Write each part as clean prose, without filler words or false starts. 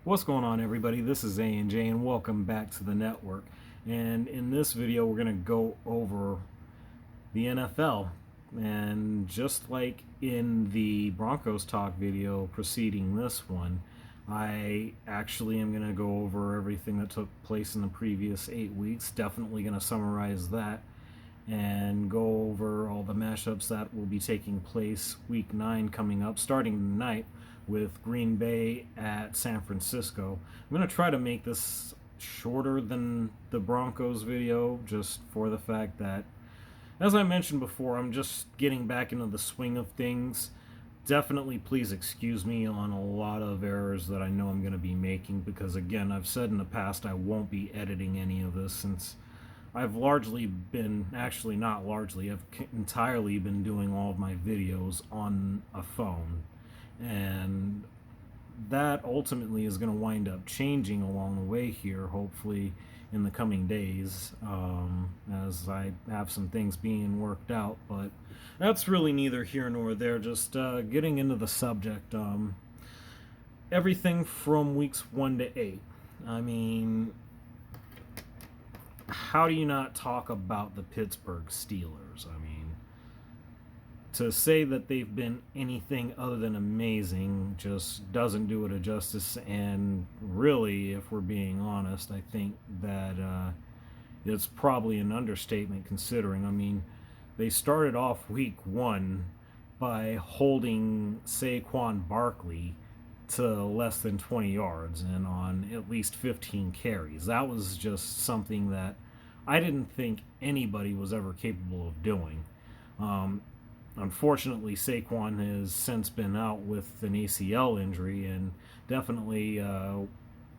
What's going on, everybody? This is A&J and welcome back to the network. And in this video we're going to go over the NFL. And just like in the Broncos talk video preceding this one, I actually am going to go over everything that took place in the previous 8 weeks. Definitely going to summarize that and go over all the matchups that will be taking place week 9 coming up, starting tonight with Green Bay at San Francisco. I'm going to try to make this shorter than the Broncos video, just for the fact that, as I mentioned before, I'm just getting back into the swing of things. Definitely please excuse me on a lot of errors that I know I'm going to be making, because again, I've said in the past I won't be editing any of this, since I've largely been, actually not largely, I've entirely been doing all of my videos on a phone. And that ultimately is going to wind up changing along the way here, hopefully in the coming days, as I have some things being worked out. But that's really neither here nor there. Just getting into the subject. Everything from weeks 1 to 8. I mean, how do you not talk about the Pittsburgh Steelers? I mean, to say that they've been anything other than amazing just doesn't do it a justice. And really, if we're being honest, I think that it's probably an understatement, considering, I mean, they started off week 1 by holding Saquon Barkley to less than 20 yards and on at least 15 carries. That was just something that I didn't think anybody was ever capable of doing. Unfortunately, Saquon has since been out with an ACL injury, and definitely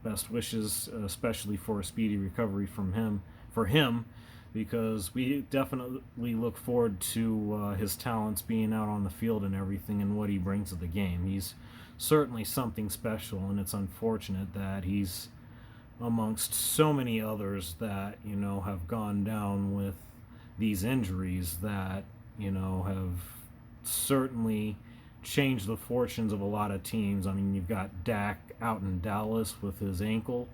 best wishes, especially for a speedy recovery for him, because we definitely look forward to his talents being out on the field and everything, and what he brings to the game. He's certainly something special, and it's unfortunate that he's amongst so many others that, have gone down with these injuries that, have certainly changed the fortunes of a lot of teams. I mean, you've got Dak out in Dallas with his ankle.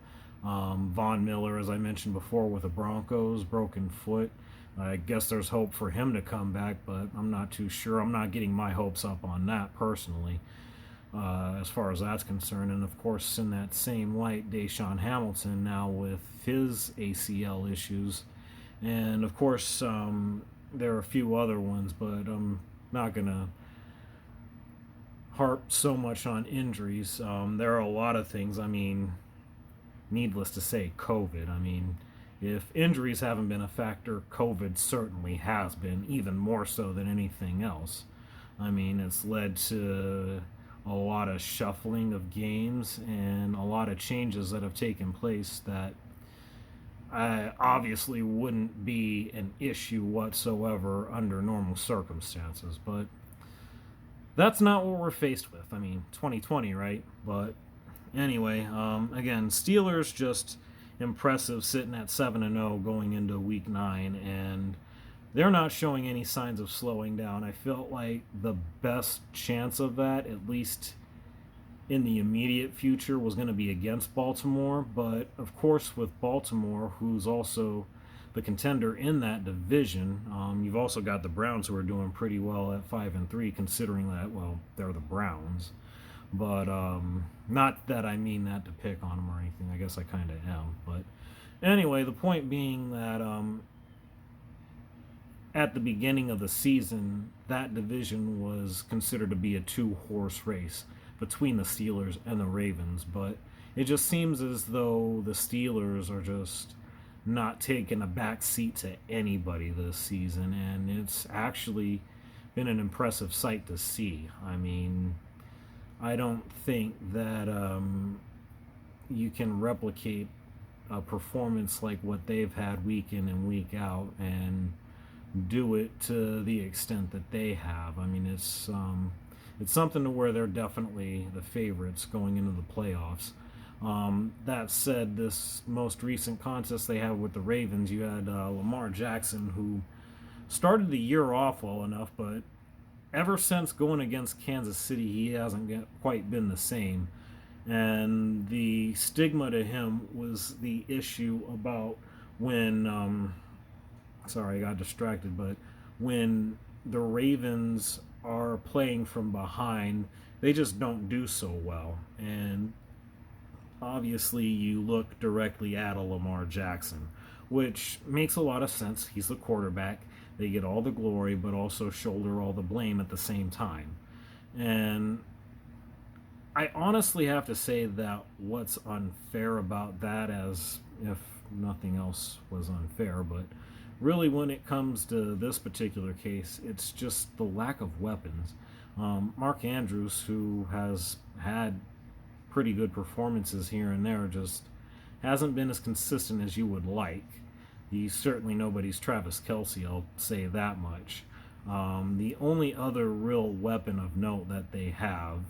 Von Miller, as I mentioned before, with the Broncos, broken foot. I guess there's hope for him to come back, but I'm not too sure. I'm not getting my hopes up on that personally, as far as that's concerned. And of course, in that same light, Deshaun Hamilton now with his ACL issues. And of course, there are a few other ones, but I'm not going to harp so much on injuries. There are a lot of things. I mean, needless to say, COVID. I mean, if injuries haven't been a factor, COVID certainly has been, even more so than anything else. I mean, it's led to a lot of shuffling of games and a lot of changes that have taken place that obviously wouldn't be an issue whatsoever under normal circumstances. But that's not what we're faced with. I mean, 2020, right? But anyway, again, Steelers just impressive, sitting at 7-0 going into week 9, and they're not showing any signs of slowing down. I felt like the best chance of that, at least in the immediate future, was going to be against Baltimore. But of course, with Baltimore, who's also the contender in that division, you've also got the Browns, who are doing pretty well at 5-3, considering that, well, they're the Browns. But not that I mean that to pick on them or anything. I guess I kind of am. But anyway, the point being that at the beginning of the season, that division was considered to be a 2-horse race between the Steelers and the Ravens. But it just seems as though the Steelers are just not taking a back seat to anybody this season, and it's actually been an impressive sight to see. I mean, I don't think that you can replicate a performance like what they've had week in and week out and do it to the extent that they have. I mean, it's something to where they're definitely the favorites going into the playoffs. That said, this most recent contest they had with the Ravens, you had Lamar Jackson, who started the year off well enough, but ever since going against Kansas City, he hasn't quite been the same. And the stigma to him was the issue about when, sorry, I got distracted, but when the Ravens are playing from behind, they just don't do so well. And obviously, you look directly at a Lamar Jackson, which makes a lot of sense. He's the quarterback. They get all the glory, but also shoulder all the blame at the same time. And I honestly have to say that what's unfair about that, as if nothing else was unfair, but really when it comes to this particular case, it's just the lack of weapons. Mark Andrews, who has had pretty good performances here and there, just hasn't been as consistent as you would like. He's certainly nobody's Travis Kelce, I'll say that much. The only other real weapon of note that they have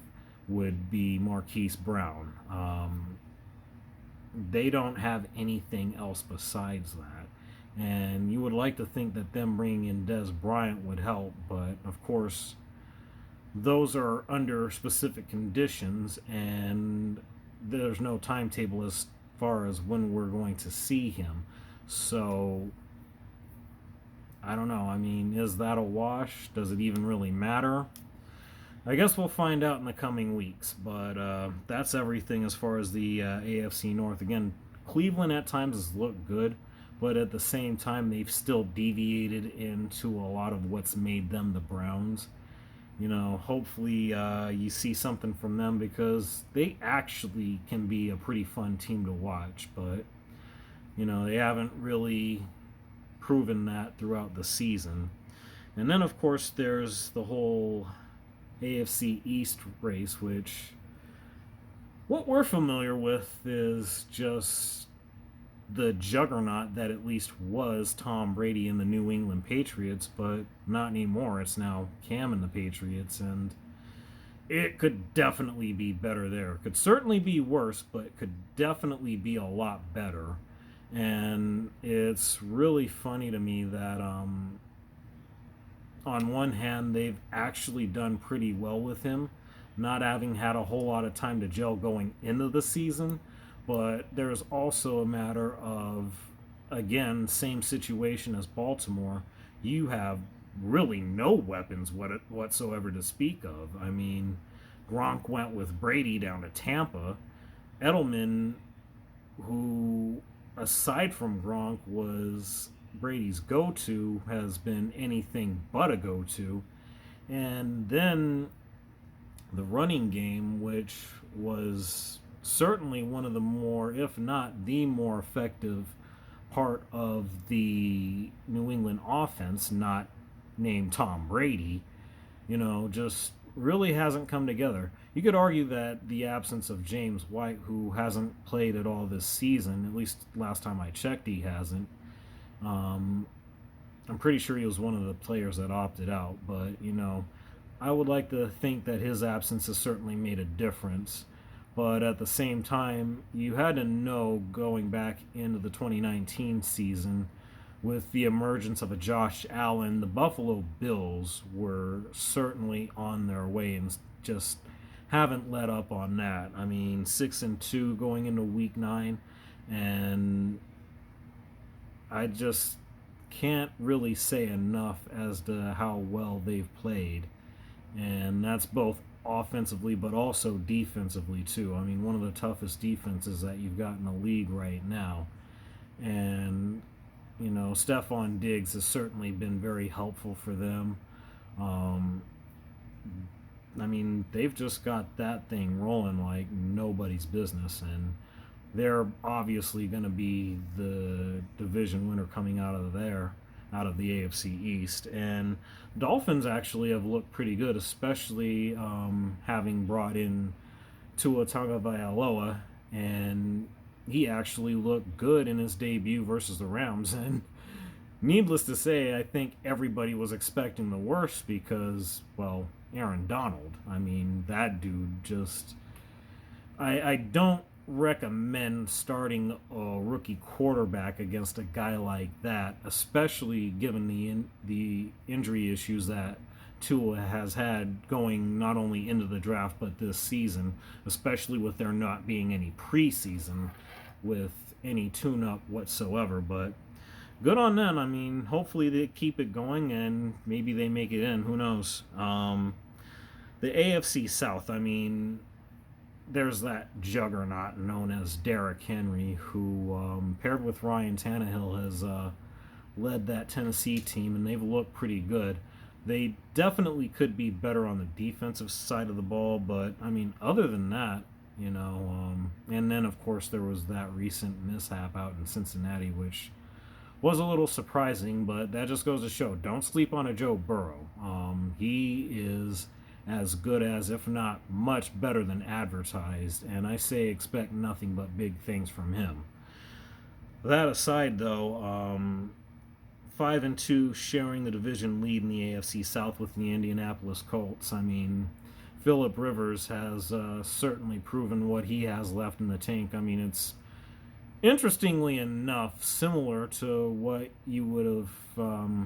would be Marquise Brown. They don't have anything else besides that. And you would like to think that them bringing in Des Bryant would help, but of course, those are under specific conditions, and there's no timetable as far as when we're going to see him. So, I don't know. I mean, is that a wash? Does it even really matter? I guess we'll find out in the coming weeks, but that's everything as far as the AFC North. Again, Cleveland at times has looked good, but at the same time, they've still deviated into a lot of what's made them the Browns. You know, hopefully you see something from them, because they actually can be a pretty fun team to watch, but, you know, they haven't really proven that throughout the season. And then, of course, there's the whole AFC East race, which what we're familiar with is just the juggernaut that at least was Tom Brady and the New England Patriots, but not anymore. It's now Cam and the Patriots, and it could definitely be better there. It could certainly be worse, but it could definitely be a lot better. And it's really funny to me that on one hand, they've actually done pretty well with him, not having had a whole lot of time to gel going into the season. But there's also a matter of, again, same situation as Baltimore. You have really no weapons whatsoever to speak of. I mean, Gronk went with Brady down to Tampa. Edelman, who, aside from Gronk, was Brady's go-to, has been anything but a go-to. And then the running game, which was certainly one of the more, if not the more effective part of the New England offense, not named Tom Brady, you know, just really hasn't come together. You could argue that the absence of James White, who hasn't played at all this season, at least last time I checked he hasn't, I'm pretty sure he was one of the players that opted out, but, you know, I would like to think that his absence has certainly made a difference. But at the same time, you had to know going back into the 2019 season, with the emergence of a Josh Allen, the Buffalo Bills were certainly on their way and just haven't let up on that. I mean, 6-2 going into Week 9, and I just can't really say enough as to how well they've played. And that's both offensively but also defensively too. I mean, one of the toughest defenses that you've got in the league right now. And, you know, Stephon Diggs has certainly been very helpful for them. I mean, they've just got that thing rolling like nobody's business, and they're obviously going to be the division winner coming out of there, out of the AFC East. And Dolphins actually have looked pretty good, especially having brought in Tua Tagovailoa, and he actually looked good in his debut versus the Rams. And needless to say, I think everybody was expecting the worst because, well, Aaron Donald. I mean, that dude just... I don't recommend starting a rookie quarterback against a guy like that, especially given the injury issues that Tua has had going not only into the draft but this season, especially with there not being any preseason with any tune-up whatsoever. But good on them. I mean, hopefully they keep it going and maybe they make it in. Who knows? The AFC South, I mean, there's that juggernaut known as Derrick Henry, who, paired with Ryan Tannehill, has led that Tennessee team, and they've looked pretty good. They definitely could be better on the defensive side of the ball, but, I mean, other than that, and then, of course, there was that recent mishap out in Cincinnati, which was a little surprising, but that just goes to show, don't sleep on a Joe Burrow. He is as good as, if not much better than advertised, and I say expect nothing but big things from him. That aside, though, 5-2, sharing the division lead in the AFC South with the Indianapolis Colts. I mean, Phillip Rivers has certainly proven what he has left in the tank. I mean, it's interestingly enough similar to what you would have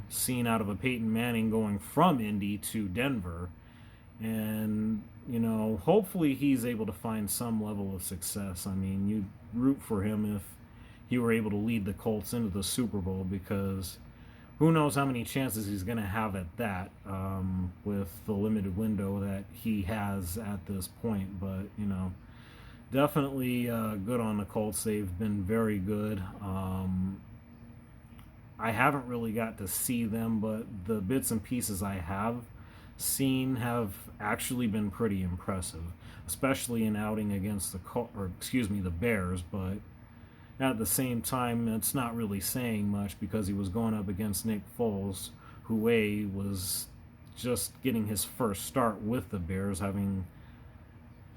seen out of a Peyton Manning going from Indy to Denver. And, hopefully he's able to find some level of success. I mean, you'd root for him if he were able to lead the Colts into the Super Bowl, because who knows how many chances he's going to have at that with the limited window that he has at this point. But, definitely good on the Colts. They've been very good. I haven't really got to see them, but the bits and pieces I have seen have actually been pretty impressive, especially in outing against the Bears. But at the same time, it's not really saying much, because he was going up against Nick Foles, who was just getting his first start with the Bears, having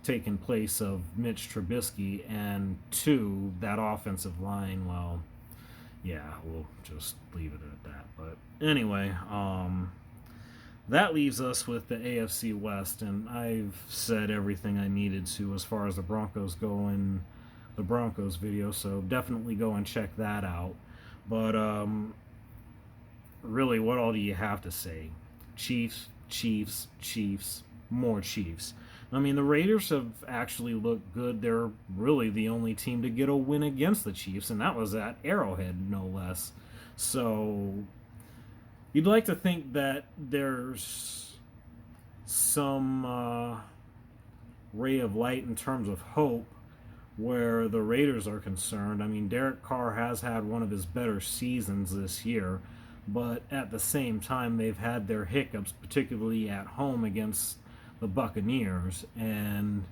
taken place of Mitch Trubisky, and two, that offensive line, well, yeah, we'll just leave it at that. But anyway, that leaves us with the AFC West, and I've said everything I needed to as far as the Broncos go in the Broncos video, so definitely go and check that out. But really, what all do you have to say? Chiefs, Chiefs, Chiefs, more Chiefs. I mean, the Raiders have actually looked good. They're really the only team to get a win against the Chiefs, and that was at Arrowhead, no less. So you'd like to think that there's some ray of light in terms of hope where the Raiders are concerned. I mean, Derek Carr has had one of his better seasons this year, but at the same time, they've had their hiccups, particularly at home against the Buccaneers. And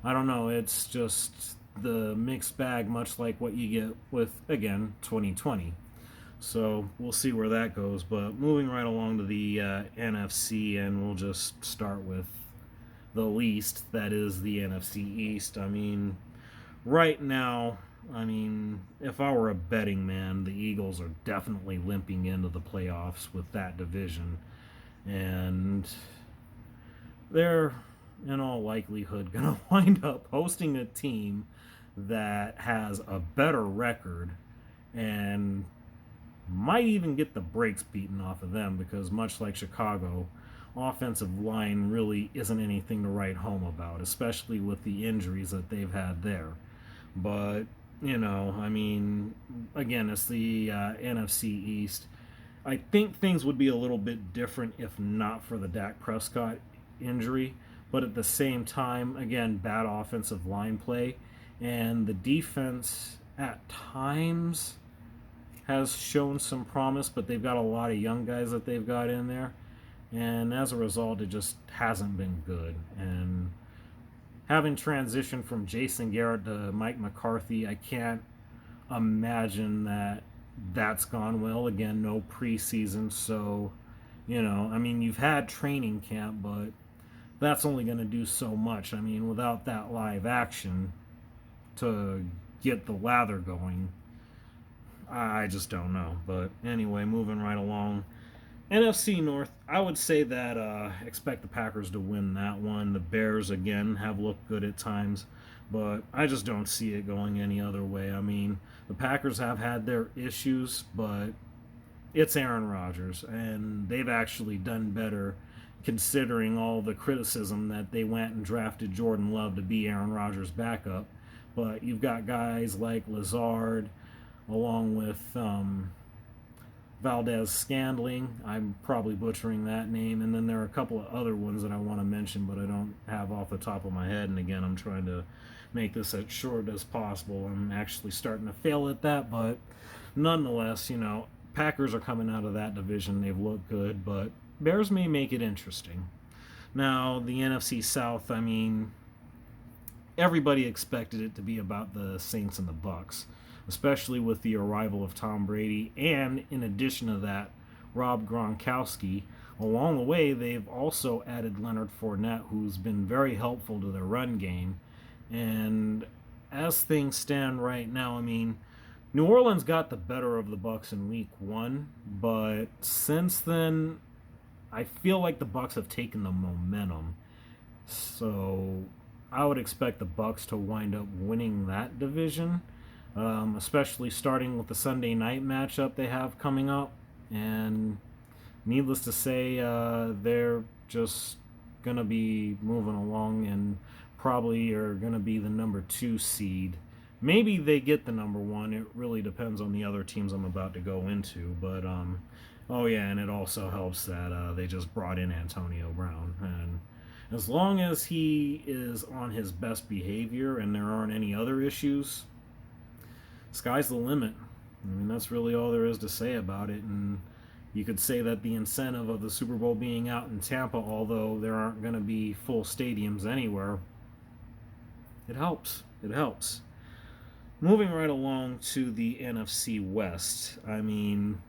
I don't know, it's just the mixed bag, much like what you get with, again, 2020. So we'll see where that goes. But moving right along to the NFC, and we'll just start with the least, that is the NFC East. I mean, right now, if I were a betting man, the Eagles are definitely limping into the playoffs with that division. And they're, in all likelihood, going to wind up hosting a team that has a better record and might even get the brakes beaten off of them, because much like Chicago, offensive line really isn't anything to write home about, especially with the injuries that they've had there. But, again, it's the NFC East. I think things would be a little bit different if not for the Dak Prescott injury. But at the same time, again, bad offensive line play. And the defense at times has shown some promise, but they've got a lot of young guys that they've got in there. And as a result, it just hasn't been good. And having transitioned from Jason Garrett to Mike McCarthy, I can't imagine that that's gone well. Again, no preseason, so, you've had training camp, but that's only going to do so much. Without that live action to get the lather going, I just don't know. But anyway, moving right along. NFC North, I would say that expect the Packers to win that one. The Bears, again, have looked good at times, but I just don't see it going any other way. The Packers have had their issues, but it's Aaron Rodgers, and they've actually done better considering all the criticism that they went and drafted Jordan Love to be Aaron Rodgers' backup. But you've got guys like Lazard, along with Valdez Scandling. I'm probably butchering that name. And then there are a couple of other ones that I want to mention, but I don't have off the top of my head. And again, I'm trying to make this as short as possible. I'm actually starting to fail at that, but nonetheless, Packers are coming out of that division. They've looked good, but Bears may make it interesting. Now, the NFC South, everybody expected it to be about the Saints and the Bucks, especially with the arrival of Tom Brady, and in addition to that, Rob Gronkowski. Along the way, they've also added Leonard Fournette, who's been very helpful to their run game. And as things stand right now, New Orleans got the better of the Bucks in Week 1, but since then, I feel like the Bucks have taken the momentum. So I would expect the Bucks to wind up winning that division, especially starting with the Sunday night matchup they have coming up. And needless to say, they're just going to be moving along and probably are going to be the number 2 seed. Maybe they get the number 1. It really depends on the other teams I'm about to go into. But, oh yeah, and it also helps that they just brought in Antonio Brown. And as long as he is on his best behavior and there aren't any other issues, sky's the limit. That's really all there is to say about it. And you could say that the incentive of the Super Bowl being out in Tampa, although there aren't going to be full stadiums anywhere, it helps. It helps. Moving right along to the NFC West,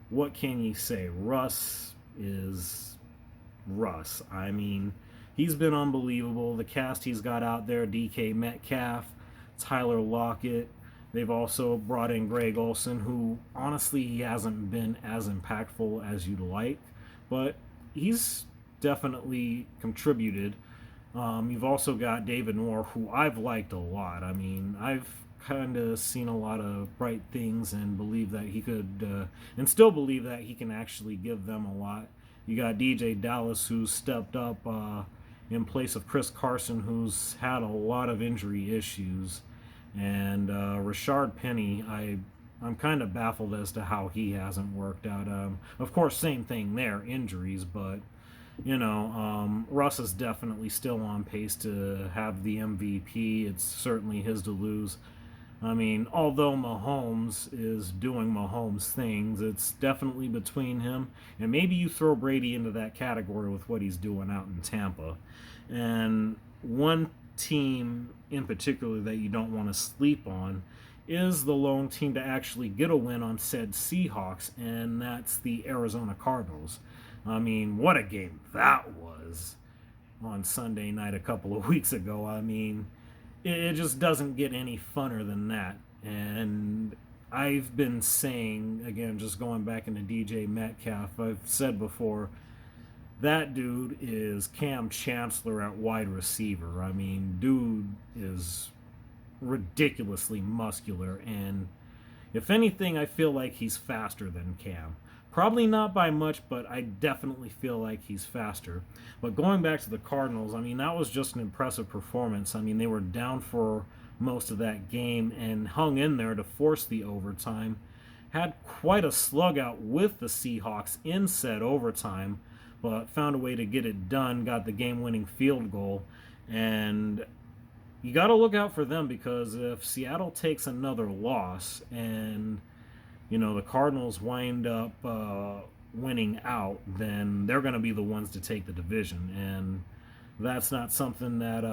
what can you say? Russ is Russ. He's been unbelievable. The cast he's got out there, DK Metcalf, Tyler Lockett. They've also brought in Greg Olsen, who honestly he hasn't been as impactful as you'd like, but he's definitely contributed. You've also got David Moore, who I've liked a lot. I've kind of seen a lot of bright things and believe that he could, and still believe that he can actually give them a lot. You got DJ Dallas, who's stepped up in place of Chris Carson, who's had a lot of injury issues. And Rashard Penny, I'm kind of baffled as to how he hasn't worked out. Of course, same thing there, injuries, but Russ is definitely still on pace to have the MVP. It's certainly his to lose. Although Mahomes is doing Mahomes things, it's definitely between him. And maybe you throw Brady into that category with what he's doing out in Tampa. And one team in particular that you don't want to sleep on is the lone team to actually get a win on said Seahawks, and that's the Arizona Cardinals. What a game that was on Sunday night a couple of weeks ago. It just doesn't get any funner than that. And I've been saying, again, just going back into DJ Metcalf, I've said before, that dude is Cam Chancellor at wide receiver. Dude is ridiculously muscular, and if anything, I feel like he's faster than Cam. Probably not by much, but I definitely feel like he's faster. But going back to the Cardinals, that was just an impressive performance. They were down for most of that game and hung in there to force the overtime. Had quite a slug out with the Seahawks in said overtime, but found a way to get it done, got the game-winning field goal. And you got to look out for them, because if Seattle takes another loss and the Cardinals wind up winning out, then they're going to be the ones to take the division. And that's not something that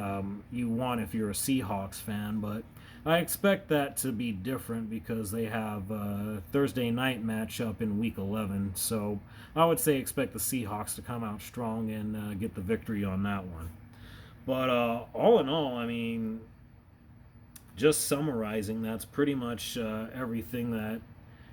you want if you're a Seahawks fan. But I expect that to be different because they have a Thursday night matchup in Week 11. So I would say expect the Seahawks to come out strong and get the victory on that one. But all in all, just summarizing, that's pretty much everything that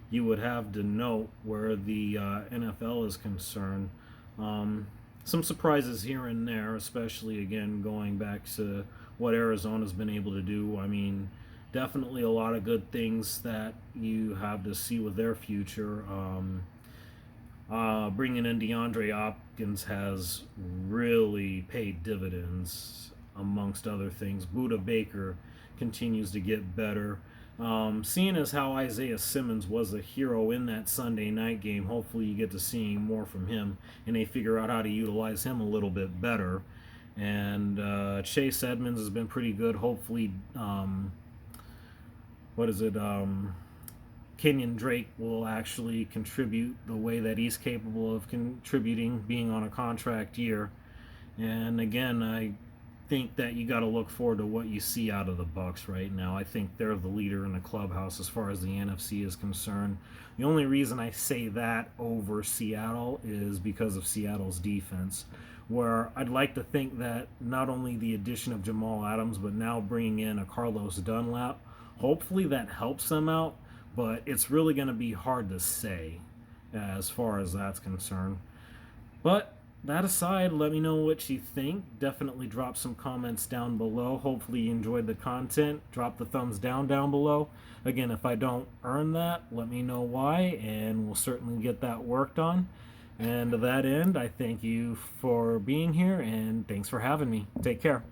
you would have to note where the NFL is concerned. Some surprises here and there, especially, again, going back to what Arizona's been able to do. Definitely a lot of good things that you have to see with their future. Bringing in DeAndre Hopkins has really paid dividends, amongst other things. Buda Baker continues to get better. Seeing as how Isaiah Simmons was a hero in that Sunday night game, hopefully you get to see more from him and they figure out how to utilize him a little bit better. And Chase Edmonds has been pretty good. Hopefully, Kenyon Drake will actually contribute the way that he's capable of contributing, being on a contract year. And again, I think that you got to look forward to what you see out of the Bucs right now. I think they're the leader in the clubhouse as far as the NFC is concerned. The only reason I say that over Seattle is because of Seattle's defense, where I'd like to think that not only the addition of Jamal Adams, but now bringing in a Carlos Dunlap, hopefully that helps them out, but it's really going to be hard to say as far as that's concerned. But that aside, let me know what you think. Definitely drop some comments down below. Hopefully you enjoyed the content. Drop the thumbs down below. Again, if I don't earn that, let me know why, and we'll certainly get that worked on. And to that end, I thank you for being here, and thanks for having me. Take care.